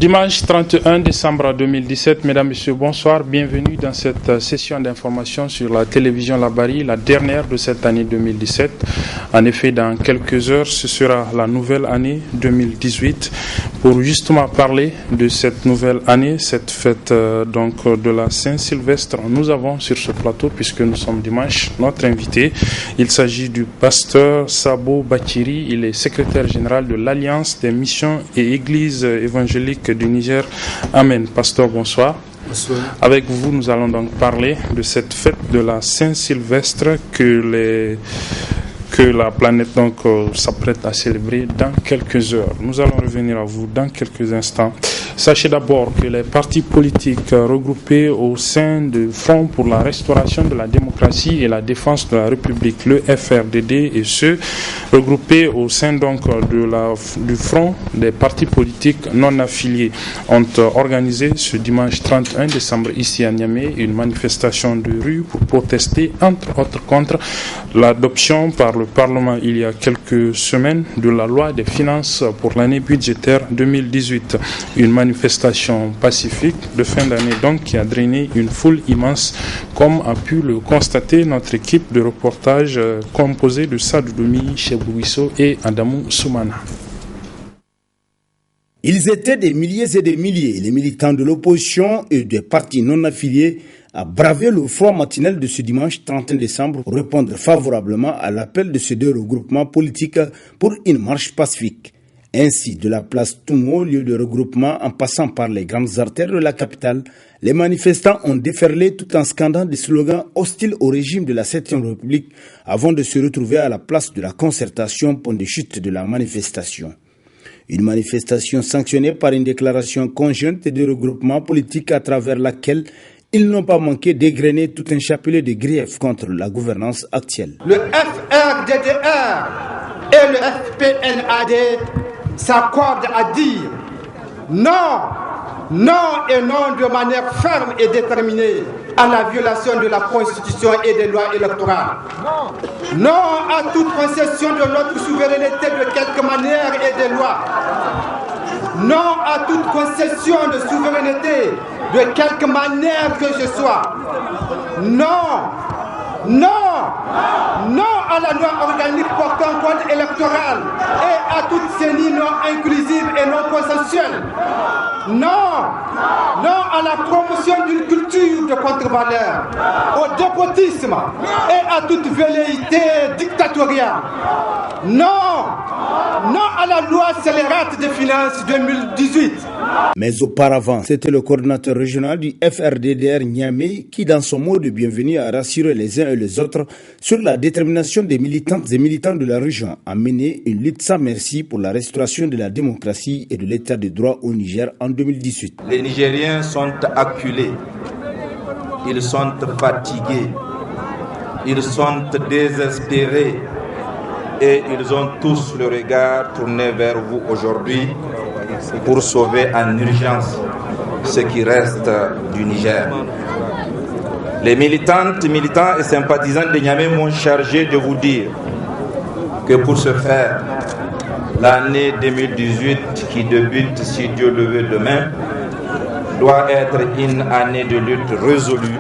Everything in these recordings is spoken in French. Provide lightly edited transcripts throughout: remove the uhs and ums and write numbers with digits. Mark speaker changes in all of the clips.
Speaker 1: Dimanche 31 décembre 2017, mesdames, messieurs, bonsoir. Bienvenue dans cette session d'information sur la télévision Labari, la dernière de cette année 2017. En effet, dans quelques heures, ce sera la nouvelle année 2018. Pour justement parler de cette nouvelle année, cette fête donc de la Saint-Sylvestre, nous avons sur ce plateau, puisque nous sommes dimanche, notre invité. Il s'agit du pasteur Sabo Bakiri. Il est secrétaire général de l'Alliance des missions et églises évangéliques du Niger. Amen. Pasteur, bonsoir.
Speaker 2: Bonsoir.
Speaker 1: Avec vous, nous allons donc parler de cette fête de la Saint-Sylvestre que la planète donc s'apprête à célébrer dans quelques heures. Nous allons revenir à vous dans quelques instants. Sachez d'abord que les partis politiques regroupés au sein du Front pour la restauration de la démocratie et la défense de la République, le FRDD, et ceux regroupés au sein donc du Front des partis politiques non affiliés ont organisé ce dimanche 31 décembre ici à Niamey une manifestation de rue pour protester entre autres contre l'adoption par le Parlement il y a quelques semaines de la loi des finances pour l'année budgétaire 2018. Une manifestation pacifique de fin d'année donc qui a drainé une foule immense, comme a pu le constater notre équipe de reportage composée de Sadou Doumi, Chebouisso et Adamou Soumana.
Speaker 2: Ils étaient des milliers et des milliers, les militants de l'opposition et des partis non affiliés, à braver le froid matinal de ce dimanche 31 décembre pour répondre favorablement à l'appel de ces deux regroupements politiques pour une marche pacifique. Ainsi, de la place Toumo, lieu de regroupement, en passant par les grandes artères de la capitale, les manifestants ont déferlé tout en scandant des slogans hostiles au régime de la 7e République avant de se retrouver à la place de la concertation pour des chutes de la manifestation. Une manifestation sanctionnée par une déclaration conjointe des regroupements politiques à travers laquelle ils n'ont pas manqué d'égrener tout un chapelet de griefs contre la gouvernance actuelle.
Speaker 3: Le FRDDR et le FPNAD s'accordent à dire non, non et non de manière ferme et déterminée à la violation de la Constitution et des lois électorales. Non à toute concession de notre souveraineté de quelque manière et des lois. Non à toute concession de souveraineté de quelque manière que ce soit. Non, non, non à la loi organique portant code électoral et à toute CENI non inclusive et non consensuelle. Non, non à la promotion d'une culture de contre-valeur, au dépotisme et à toute velléité dictatoriale. Non, non à la loi scélérate des finances 2018.
Speaker 2: Mais auparavant, c'était le coordinateur régional du FRDDR Niamey qui, dans son mot de bienvenue, a rassuré les uns et les autres sur la détermination des militantes et militants de la région à mener une lutte sans merci pour la restauration de la démocratie et de l'état de droit au Niger en 2018.
Speaker 4: Les Nigériens sont acculés, ils sont fatigués, ils sont désespérés et ils ont tous le regard tourné vers vous aujourd'hui pour sauver en urgence ce qui reste du Niger. Les militantes, militants et sympathisants de Niamey m'ont chargé de vous dire que pour ce faire, l'année 2018 qui débute, si Dieu le veut demain, doit être une année de lutte résolue,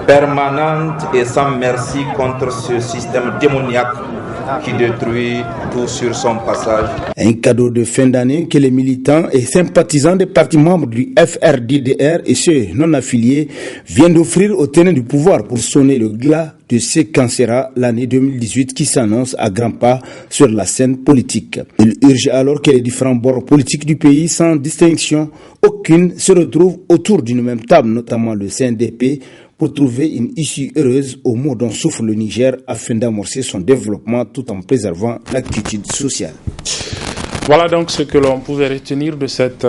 Speaker 4: permanente et sans merci contre ce système démoniaque qui détruit tout sur son passage.
Speaker 2: Un cadeau de fin d'année que les militants et sympathisants des partis membres du FRDDR et ceux non affiliés viennent d'offrir aux tenants du pouvoir pour sonner le glas de ce qu'en sera l'année 2018 qui s'annonce à grands pas sur la scène politique. Il urge alors que les différents bords politiques du pays, sans distinction aucune, se retrouvent autour d'une même table, notamment le CNDP, pour trouver une issue heureuse au mot dont souffre le Niger afin d'amorcer son développement tout en préservant l'actitude sociale.
Speaker 1: Voilà donc ce que l'on pouvait retenir de cette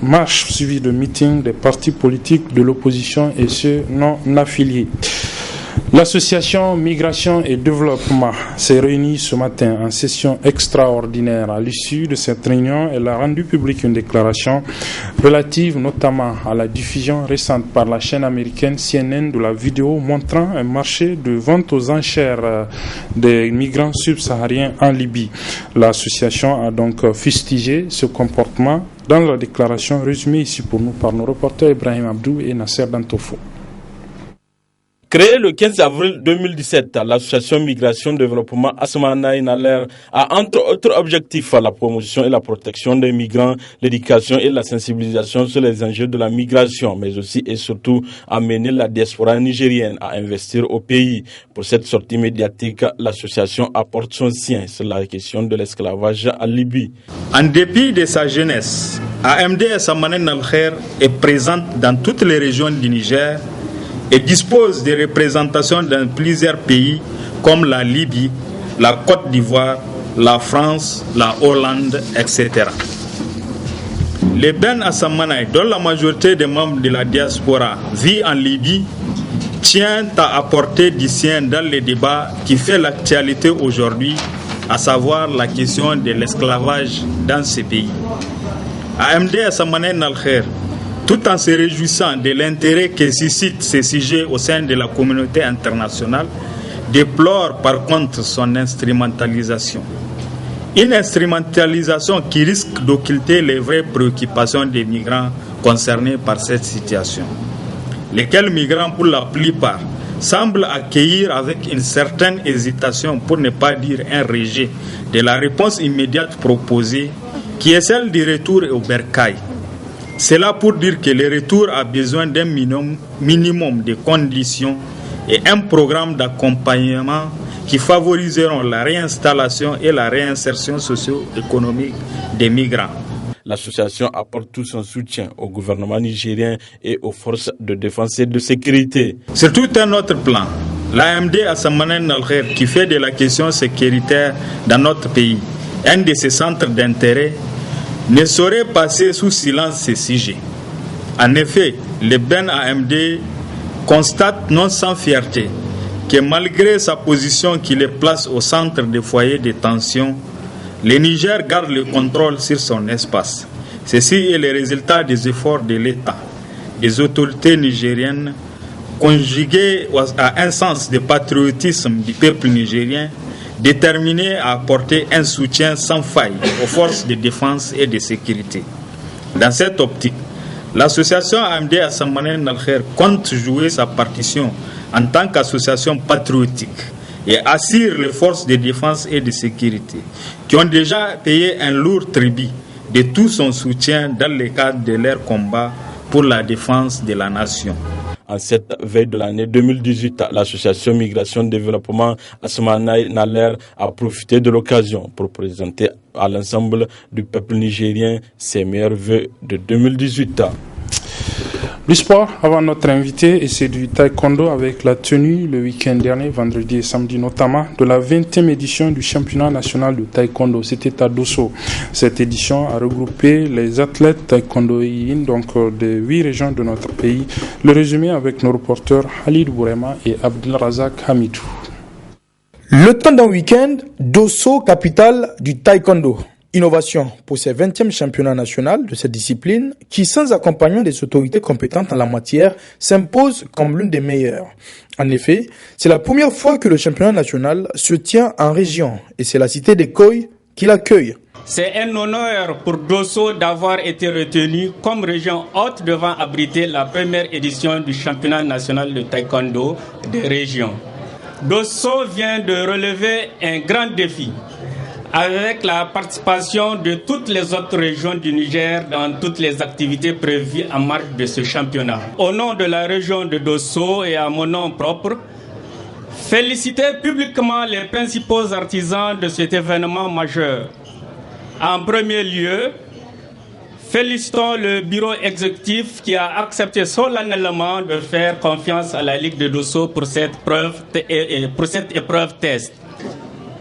Speaker 1: marche suivie de meetings des partis politiques de l'opposition et ceux non affiliés. L'association Migration et Développement s'est réunie ce matin en session extraordinaire. À l'issue de cette réunion, elle a rendu publique une déclaration relative notamment à la diffusion récente par la chaîne américaine CNN de la vidéo montrant un marché de vente aux enchères des migrants subsahariens en Libye. L'association a donc fustigé ce comportement dans la déclaration résumée ici pour nous par nos reporters Ibrahim Abdou et Nasser Dantofo.
Speaker 5: Créée le 15 avril 2017, l'association Migration Développement Asmanaï Naler a entre autres objectifs la promotion et la protection des migrants, l'éducation et la sensibilisation sur les enjeux de la migration, mais aussi et surtout amener la diaspora nigérienne à investir au pays. Pour cette sortie médiatique, l'association apporte son sien sur la question de l'esclavage en Libye.
Speaker 6: En dépit de sa jeunesse, AMD Asmanaï Naler est présente dans toutes les régions du Niger et dispose de représentations dans plusieurs pays comme la Libye, la Côte d'Ivoire, la France, la Hollande, etc. Les Ben Assamanaï, dont la majorité des membres de la diaspora vit en Libye, tient à apporter du sien dans les débats qui fait l'actualité aujourd'hui, à savoir la question de l'esclavage dans ces pays. AMD Asmanaï Naler, tout en se réjouissant de l'intérêt que suscitent ces sujets au sein de la communauté internationale, déplore par contre son instrumentalisation. Une instrumentalisation qui risque d'occulter les vraies préoccupations des migrants concernés par cette situation, lesquels migrants pour la plupart semblent accueillir avec une certaine hésitation, pour ne pas dire un rejet, de la réponse immédiate proposée, qui est celle du retour au bercail. C'est là pour dire que le retour a besoin d'un minimum de conditions et un programme d'accompagnement qui favoriseront la réinstallation et la réinsertion socio-économique des migrants.
Speaker 5: L'association apporte tout son soutien au gouvernement nigérien et aux forces de défense et de sécurité.
Speaker 6: Sur tout un autre plan, l'AMD Asmanaï Naler, qui fait de la question sécuritaire dans notre pays un de ses centres d'intérêt, ne saurait passer sous silence ces sujets. En effet, le Ben AMD constate non sans fierté que malgré sa position qui le place au centre des foyers de tension, le Niger garde le contrôle sur son espace. Ceci est le résultat des efforts de l'État, des autorités nigériennes, conjugués à un sens de patriotisme du peuple nigérien, déterminé à apporter un soutien sans faille aux forces de défense et de sécurité. Dans cette optique, l'association AMD Asmanaï Naler compte jouer sa partition en tant qu'association patriotique et assure les forces de défense et de sécurité qui ont déjà payé un lourd tribut de tout son soutien dans le cadre de leur combat pour la défense de la nation.
Speaker 5: En cette veille de l'année 2018, l'association Migration Développement Asmanaï Naler a profité de l'occasion pour présenter à l'ensemble du peuple nigérien ses meilleurs vœux de 2018.
Speaker 1: Du sport, avant notre invité, et c'est du taekwondo avec la tenue le week-end dernier, vendredi et samedi notamment, de la 20e édition du championnat national de taekwondo. C'était à Dosso. Cette édition a regroupé les athlètes taekwondoïens donc des 8 régions de notre pays. Le résumé avec nos reporters Khalid Bourema et Abdelrazak Hamidou.
Speaker 7: Le temps d'un week-end, Dosso, capitale du taekwondo. Innovation pour ce 20e championnat national de cette discipline qui, sans accompagnement des autorités compétentes en la matière, s'impose comme l'une des meilleures. En effet, c'est la première fois que le championnat national se tient en région et c'est la cité des Koy qui l'accueille.
Speaker 8: C'est un honneur pour Dosso d'avoir été retenu comme région hôte devant abriter la première édition du championnat national de taekwondo des régions. Dosso vient de relever un grand défi, avec la participation de toutes les autres régions du Niger dans toutes les activités prévues en marge de ce championnat. Au nom de la région de Dosso et à mon nom propre, féliciter publiquement les principaux artisans de cet événement majeur. En premier lieu, félicitons le bureau exécutif qui a accepté solennellement de faire confiance à la Ligue de Dosso pour cette épreuve test.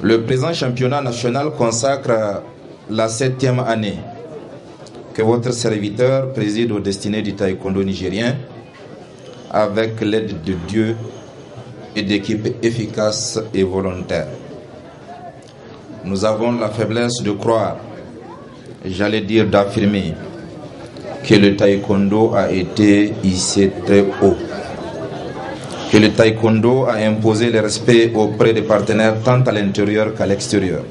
Speaker 4: Le présent championnat national consacre la 7e année que votre serviteur préside aux destinées du taekwondo nigérien avec l'aide de Dieu et d'équipes efficaces et volontaires. Nous avons la faiblesse de croire, j'allais dire d'affirmer, que le taekwondo a été hissé très haut, que le taekwondo a imposé le respect auprès des partenaires tant à l'intérieur qu'à l'extérieur,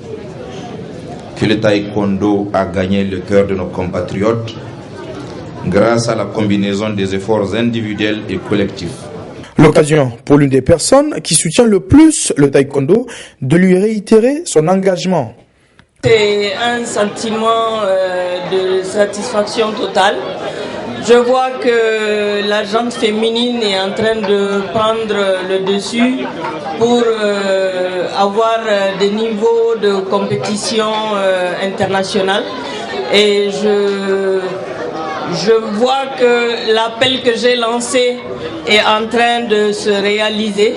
Speaker 4: que le taekwondo a gagné le cœur de nos compatriotes grâce à la combinaison des efforts individuels et collectifs.
Speaker 7: L'occasion pour l'une des personnes qui soutient le plus le taekwondo de lui réitérer son engagement.
Speaker 9: C'est un sentiment de satisfaction totale. Je vois que la gente féminine est en train de prendre le dessus pour avoir des niveaux de compétition internationale. Et je vois que l'appel que j'ai lancé est en train de se réaliser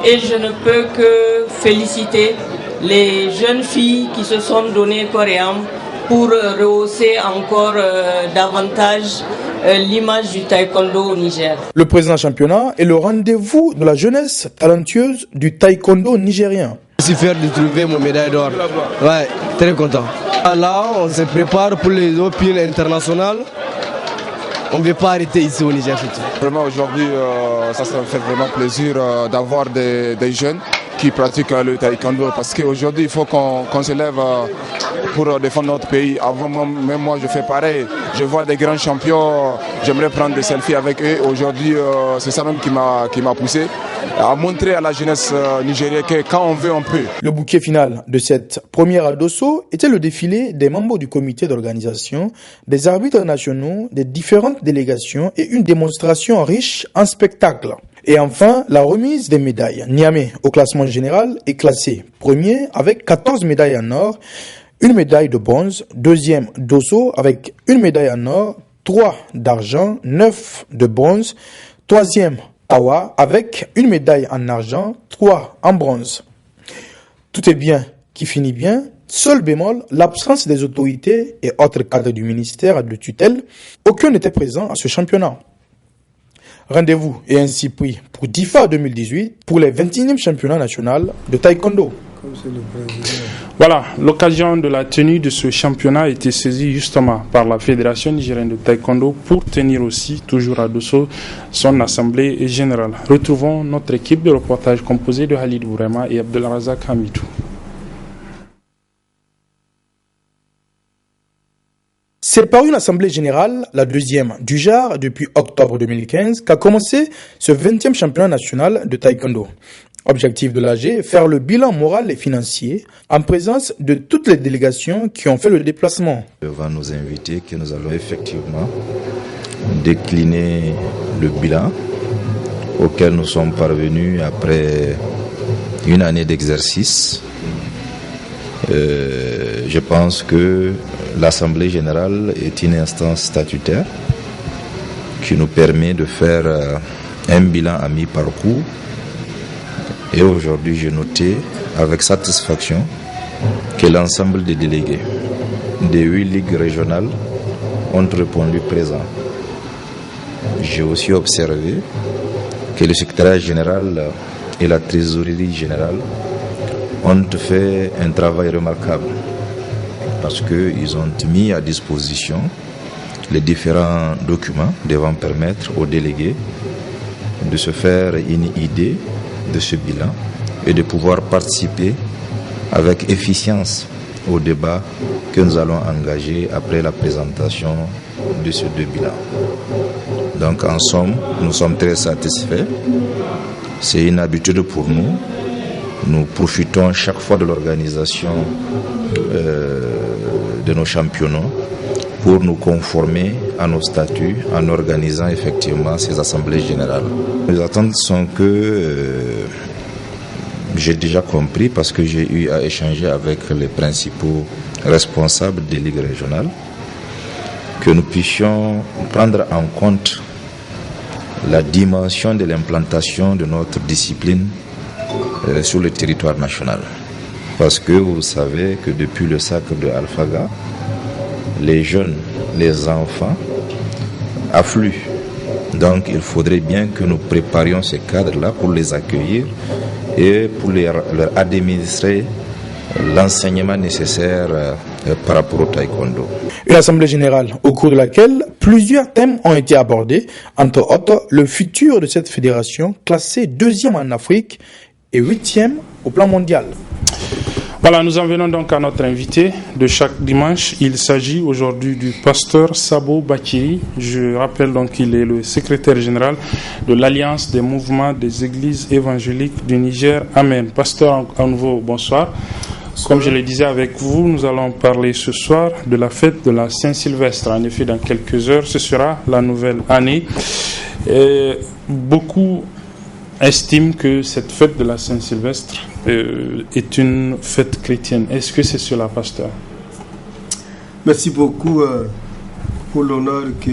Speaker 9: et je ne peux que féliciter les jeunes filles qui se sont données corps et âme pour rehausser encore davantage l'image du taekwondo au Niger.
Speaker 7: Le président championnat est le rendez-vous de la jeunesse talentueuse du taekwondo nigérien.
Speaker 10: Je suis fier de trouver mon médaille d'or. Ouais, très content. Là, on se prépare pour les Open internationales. On ne veut pas arrêter ici au Niger.
Speaker 11: Vraiment aujourd'hui, ça me fait vraiment plaisir d'avoir des jeunes qui pratiquent le taekwondo parce qu'aujourd'hui il faut qu'on se lève pour défendre notre pays. Avant même moi je fais pareil, je vois des grands champions, j'aimerais prendre des selfies avec eux. Aujourd'hui c'est ça même qui m'a poussé à montrer à la jeunesse nigérienne que quand on veut on peut.
Speaker 7: Le bouquet final de cette première à Dosso était le défilé des membres du comité d'organisation, des arbitres nationaux, des différentes délégations et une démonstration riche en spectacles. Et enfin, la remise des médailles. Niamey, au classement général, est classé premier avec 14 médailles en or, une médaille de bronze, deuxième Dosso avec une médaille en or, 3 d'argent, 9 de bronze, troisième Tawa avec une médaille en argent, 3 en bronze. Tout est bien qui finit bien. Seul bémol, l'absence des autorités et autres cadres du ministère de tutelle, aucun n'était présent à ce championnat. Rendez-vous est ainsi pris pour DIFA 2018 pour les 21e championnats nationaux de taekwondo.
Speaker 1: Voilà, l'occasion de la tenue de ce championnat a été saisie justement par la Fédération nigérienne de taekwondo pour tenir aussi, toujours à Dosso, son assemblée générale. Retrouvons notre équipe de reportage composée de Halid Bourema et Abdelrazak Hamidou.
Speaker 7: C'est par une assemblée générale, la deuxième du genre depuis octobre 2015, qu'a commencé ce 20e championnat national de taekwondo. Objectif de l'AG, faire le bilan moral et financier en présence de toutes les délégations qui ont fait le déplacement.
Speaker 4: Devant nos invités que nous allons effectivement décliner le bilan auquel nous sommes parvenus après une année d'exercice. Je pense que l'Assemblée générale est une instance statutaire qui nous permet de faire un bilan à mi-parcours. Et aujourd'hui, j'ai noté avec satisfaction que l'ensemble des délégués des 8 ligues régionales ont répondu présent. J'ai aussi observé que le secrétariat général et la trésorerie générale ont fait un travail remarquable parce qu'ils ont mis à disposition les différents documents devant permettre aux délégués de se faire une idée de ce bilan et de pouvoir participer avec efficience au débat que nous allons engager après la présentation de ces 2 bilans. Donc en somme, nous sommes très satisfaits. C'est une habitude pour nous. Nous profitons chaque fois de l'organisation de nos championnats pour nous conformer à nos statuts en organisant effectivement ces assemblées générales. Les attentes sont que j'ai déjà compris parce que j'ai eu à échanger avec les principaux responsables des ligues régionales que nous puissions prendre en compte la dimension de l'implantation de notre discipline sur le territoire national. Parce que vous savez que depuis le sacre de Alphaga, les jeunes, les enfants affluent Donc il faudrait bien que nous préparions ces cadres-là pour les accueillir et pour leur administrer l'enseignement nécessaire par rapport au taekwondo.
Speaker 7: Une assemblée générale au cours de laquelle plusieurs thèmes ont été abordés, entre autres le futur de cette fédération classée 2e en Afrique et 8e au plan mondial.
Speaker 1: Voilà, nous en venons donc à notre invité de chaque dimanche. Il s'agit aujourd'hui du pasteur Sabo Bakiri. Je rappelle donc qu'il est le secrétaire général de l'Alliance des mouvements des églises évangéliques du Niger. Amen. Pasteur, à nouveau, bonsoir. Comme je le disais avec vous, nous allons parler ce soir de la fête de la Saint-Sylvestre. En effet, dans quelques heures, ce sera la nouvelle année. Et beaucoup estiment que cette fête de la Saint-Sylvestre est une fête chrétienne. Est-ce que c'est cela, pasteur?
Speaker 12: Merci beaucoup pour l'honneur que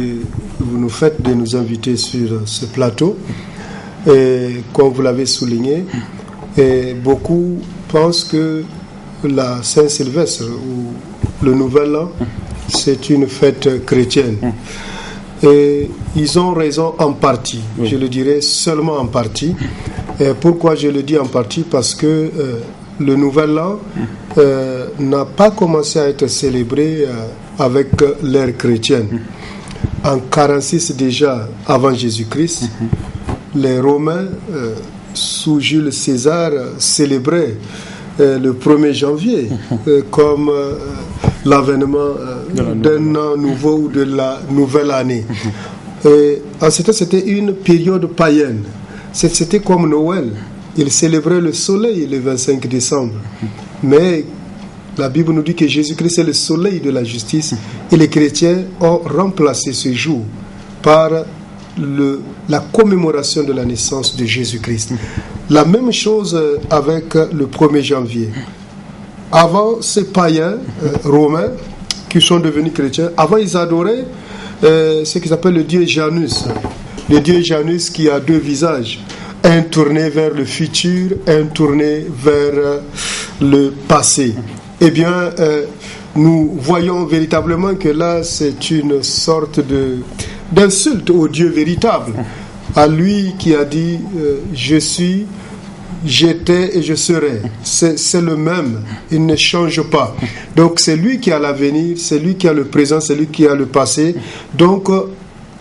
Speaker 12: vous nous faites de nous inviter sur ce plateau. Et comme vous l'avez souligné, beaucoup pensent que la Saint-Sylvestre ou le Nouvel An, c'est une fête chrétienne. Et ils ont raison en partie, je le dirais seulement en partie. Et pourquoi je le dis en partie? Parce que le Nouvel An n'a pas commencé à être célébré avec l'ère chrétienne. En 46 déjà, avant Jésus-Christ, les Romains, sous Jules César, célébraient le 1er janvier comme l'avènement d'un an nouveau ou de la nouvelle année. Et en ce temps, c'était une période païenne. C'était comme Noël. Ils célébraient le soleil le 25 décembre. Mais la Bible nous dit que Jésus-Christ est le soleil de la justice et les chrétiens ont remplacé ce jour par la commémoration de la naissance de Jésus-Christ. La même chose avec le 1er janvier. Avant, ces païens romains qui sont devenus chrétiens, avant ils adoraient ce qu'ils appellent le dieu Janus. Le dieu Janus qui a deux visages, un tourné vers le futur, un tourné vers le passé. Eh bien, nous voyons véritablement que là, c'est une sorte d'insulte au Dieu véritable, à lui qui a dit je suis, j'étais et je serai. C'est le même, il ne change pas. Donc c'est lui qui a l'avenir, c'est lui qui a le présent, c'est lui qui a le passé. Donc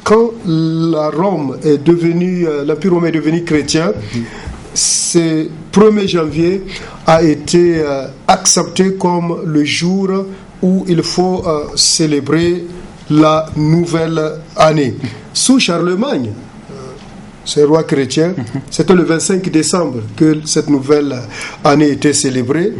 Speaker 12: quand l'Empire romain est devenu chrétien, ce 1er janvier a été accepté comme le jour où il faut célébrer la nouvelle année. Sous Charlemagne, ce roi chrétien, c'était le 25 décembre que cette nouvelle année était célébrée.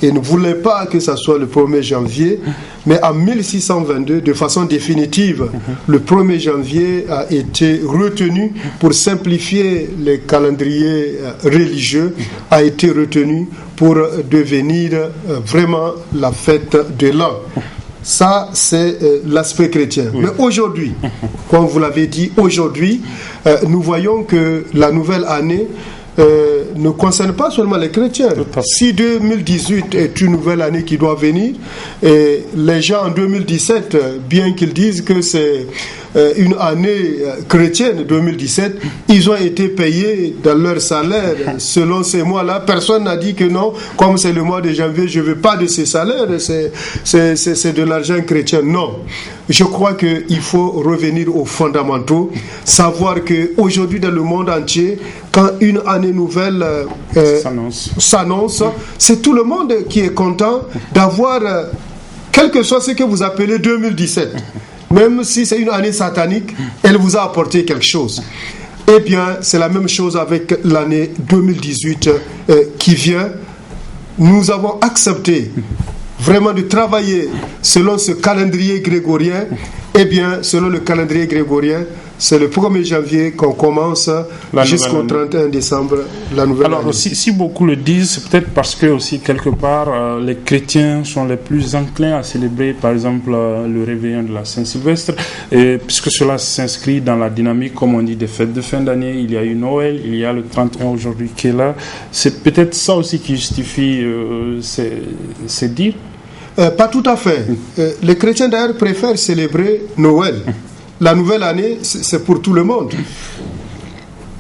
Speaker 12: Et ne voulait pas que ça soit le 1er janvier, mais en 1622, de façon définitive, le 1er janvier a été retenu pour simplifier les calendriers religieux, a été retenu pour devenir vraiment la fête de l'an. Ça, c'est l'aspect chrétien. Mais aujourd'hui, comme vous l'avez dit, aujourd'hui, nous voyons que la nouvelle année ne concerne pas seulement les chrétiens. Si 2018 est une nouvelle année qui doit venir, et les gens en 2017, bien qu'ils disent que c'est une année chrétienne 2017, ils ont été payés dans leur salaire selon ces mois-là. Personne n'a dit que non, comme c'est le mois de janvier, je ne veux pas de ces salaires, c'est de l'argent chrétien. Non. Je crois qu'il faut revenir aux fondamentaux, savoir qu'aujourd'hui dans le monde entier, quand une année nouvelle s'annonce, c'est tout le monde qui est content d'avoir, quel que soit ce que vous appelez 2017. Même si c'est une année satanique, elle vous a apporté quelque chose. Eh bien, c'est la même chose avec l'année 2018 qui vient. Nous avons accepté vraiment de travailler selon ce calendrier grégorien. Eh bien, selon le calendrier grégorien, c'est le 1er janvier qu'on commence jusqu'au 31 décembre la nouvelle année.
Speaker 1: Alors, si beaucoup le disent, c'est peut-être parce que aussi quelque part les chrétiens sont les plus enclins à célébrer par exemple le réveillon de la Saint-Sylvestre, et puisque cela s'inscrit dans la dynamique, comme on dit, des fêtes de fin d'année. Il y a eu Noël, il y a le 31 aujourd'hui qui est là. C'est peut-être ça aussi qui justifie ces dires.
Speaker 12: Pas tout à fait. Les chrétiens d'ailleurs préfèrent célébrer Noël. la nouvelle année, c'est pour tout le monde.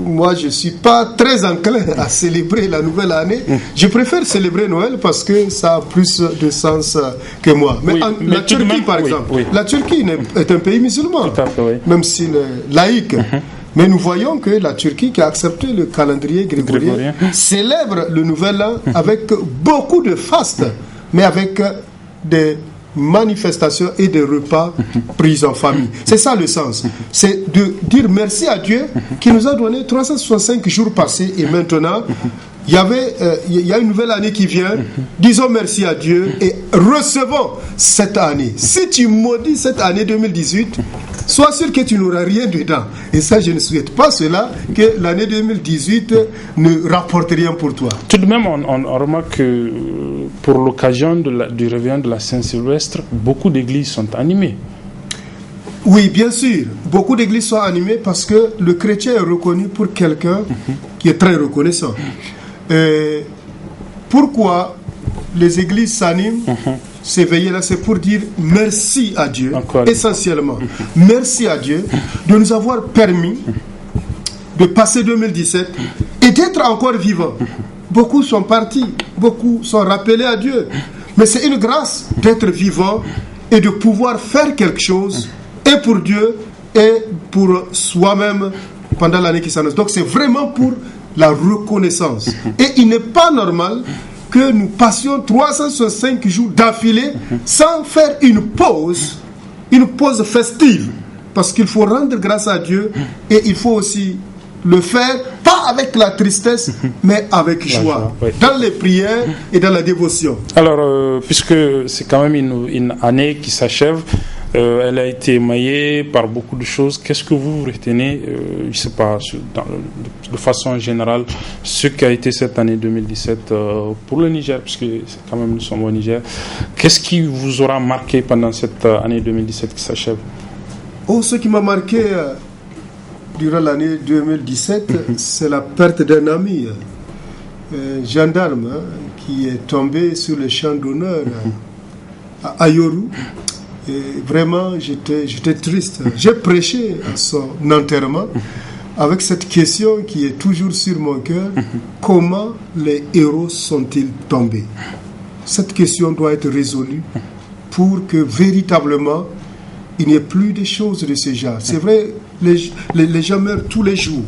Speaker 12: Moi, je ne suis pas très enclin à célébrer la nouvelle année. Je préfère célébrer Noël parce que ça a plus de sens que moi. Mais, la Turquie, par exemple, la Turquie est un pays musulman, même s'il est laïque. Mais nous voyons que la Turquie, qui a accepté le calendrier grégorien, célèbre le Nouvel An avec beaucoup de fastes, mais avec des manifestations et des repas pris en famille. C'est ça le sens. C'est de dire merci à Dieu qui nous a donné 365 jours passés et maintenant il y a une nouvelle année qui vient. Disons merci à Dieu et recevons cette année. Si tu maudis cette année 2018, sois sûr que tu n'auras rien dedans. Et ça, je ne souhaite pas cela, que l'année 2018 ne rapporte rien pour toi.
Speaker 1: Tout de même, on remarque que pour l'occasion du réveillon de la Saint-Sylvestre, beaucoup d'églises sont animées.
Speaker 12: Oui, bien sûr. Beaucoup d'églises sont animées parce que le chrétien est reconnu pour quelqu'un qui est très reconnaissant. Pourquoi les églises s'animent? S'éveiller c'est pour dire merci à Dieu, essentiellement. Merci à Dieu de nous avoir permis de passer 2017 et d'être encore vivants. Beaucoup sont partis, beaucoup sont rappelés à Dieu. Mais c'est une grâce d'être vivant et de pouvoir faire quelque chose, et pour Dieu et pour soi-même pendant l'année qui s'annonce. Donc c'est vraiment pour la reconnaissance. Et il n'est pas normal que nous passions 365 jours d'affilée sans faire une pause festive. Parce qu'il faut rendre grâce à Dieu et il faut aussi le faire, pas avec la tristesse, mais avec joie, dans les prières et dans la dévotion.
Speaker 1: Alors, puisque c'est quand même une année qui s'achève, elle a été émaillée par beaucoup de choses. Qu'est-ce que vous retenez, je ne sais pas, de façon générale, ce qu'a été cette année 2017 pour le Niger, puisque c'est quand même nous sommes au Niger. Qu'est-ce qui vous aura marqué pendant cette année 2017 qui s'achève?
Speaker 12: Ce qui m'a marqué durant l'année 2017, c'est la perte d'un ami, gendarme, qui est tombé sur le champ d'honneur à Ayoru. Et vraiment, j'étais triste. J'ai prêché à son enterrement avec cette question qui est toujours sur mon cœur. Comment les héros sont-ils tombés? Cette question doit être résolue pour que véritablement il n'y ait plus de choses de ce genre. C'est vrai, les gens meurent tous les jours.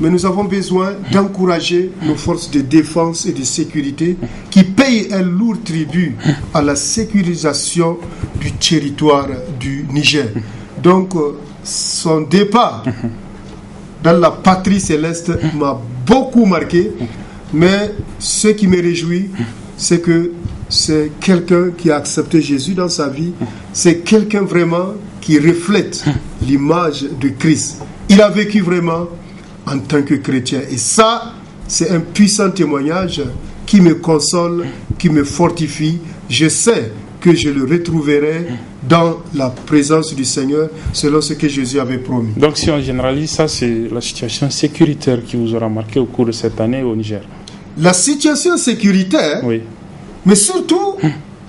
Speaker 12: Mais nous avons besoin d'encourager nos forces de défense et de sécurité qui payent un lourd tribut à la sécurisation du territoire du Niger. Donc, son départ dans la patrie céleste m'a beaucoup marqué, mais ce qui me réjouit, c'est que c'est quelqu'un qui a accepté Jésus dans sa vie, c'est quelqu'un vraiment qui reflète l'image de Christ. Il a vécu vraiment en tant que chrétien. Et ça, c'est un puissant témoignage qui me console, qui me fortifie. Je sais que je le retrouverai dans la présence du Seigneur, selon ce que Jésus avait promis.
Speaker 1: Donc si on généralise, ça c'est la situation sécuritaire qui vous aura marqué au cours de cette année au Niger.
Speaker 12: La situation sécuritaire, mais surtout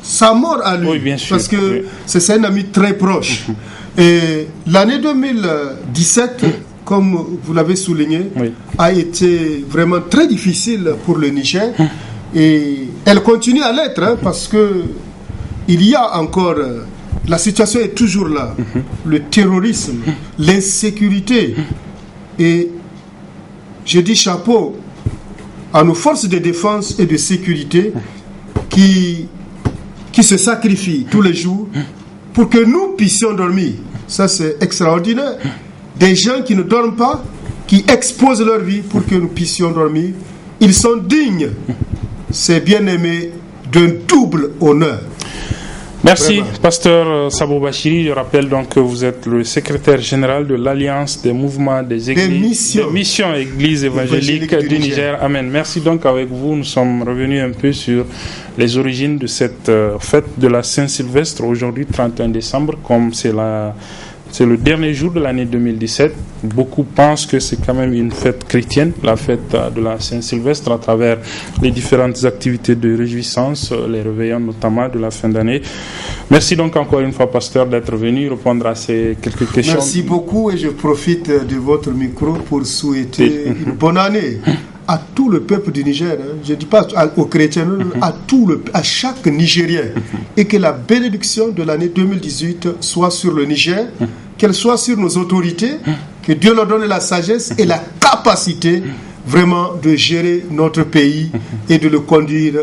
Speaker 12: sa mort à lui, bien sûr, parce que c'est un ami très proche. Et l'année 2017, comme vous l'avez souligné, a été vraiment très difficile pour le Niger. Et elle continue à l'être, parce que il y a encore... la situation est toujours là. Le terrorisme, l'insécurité. Et je dis chapeau à nos forces de défense et de sécurité qui se sacrifient tous les jours pour que nous puissions dormir. Ça, c'est extraordinaire. Des gens qui ne dorment pas, qui exposent leur vie pour que nous puissions dormir. Ils sont dignes, ces bien-aimés, d'un double honneur.
Speaker 1: Merci,
Speaker 12: Vraiment.
Speaker 1: Pasteur Sabo Bachiri. Je rappelle donc que vous êtes le secrétaire général de l'Alliance des mouvements des églises, des missions églises évangéliques du Niger. Amen. Merci donc. Avec vous, nous sommes revenus un peu sur les origines de cette fête de la Saint-Sylvestre, aujourd'hui 31 décembre, comme c'est C'est le dernier jour de l'année 2017. Beaucoup pensent que c'est quand même une fête chrétienne, la fête de la Saint-Sylvestre, à travers les différentes activités de réjouissance, les réveillons notamment de la fin d'année. Merci donc encore une fois, pasteur, d'être venu répondre à ces quelques questions.
Speaker 12: Merci beaucoup et je profite de votre micro pour souhaiter une bonne année à tout le peuple du Niger. Je ne dis pas aux chrétiens, à chaque Nigérien. Et que la bénédiction de l'année 2018 soit sur le Niger, qu'elle soit sur nos autorités, que Dieu leur donne la sagesse et la capacité vraiment de gérer notre pays et de le conduire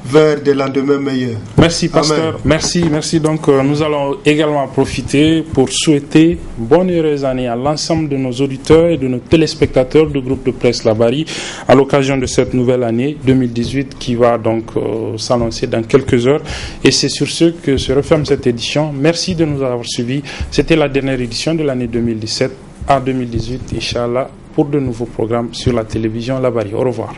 Speaker 12: vers des lendemains meilleurs.
Speaker 1: Merci, pasteur. Amen. Merci. Donc, nous allons également profiter pour souhaiter bonne et heureuse année à l'ensemble de nos auditeurs et de nos téléspectateurs du groupe de presse Labari à l'occasion de cette nouvelle année 2018 qui va donc s'annoncer dans quelques heures. Et c'est sur ce que se referme cette édition. Merci de nous avoir suivis. C'était la dernière édition de l'année 2017 à 2018, Inch'Allah, pour de nouveaux programmes sur la télévision Labari. Au revoir.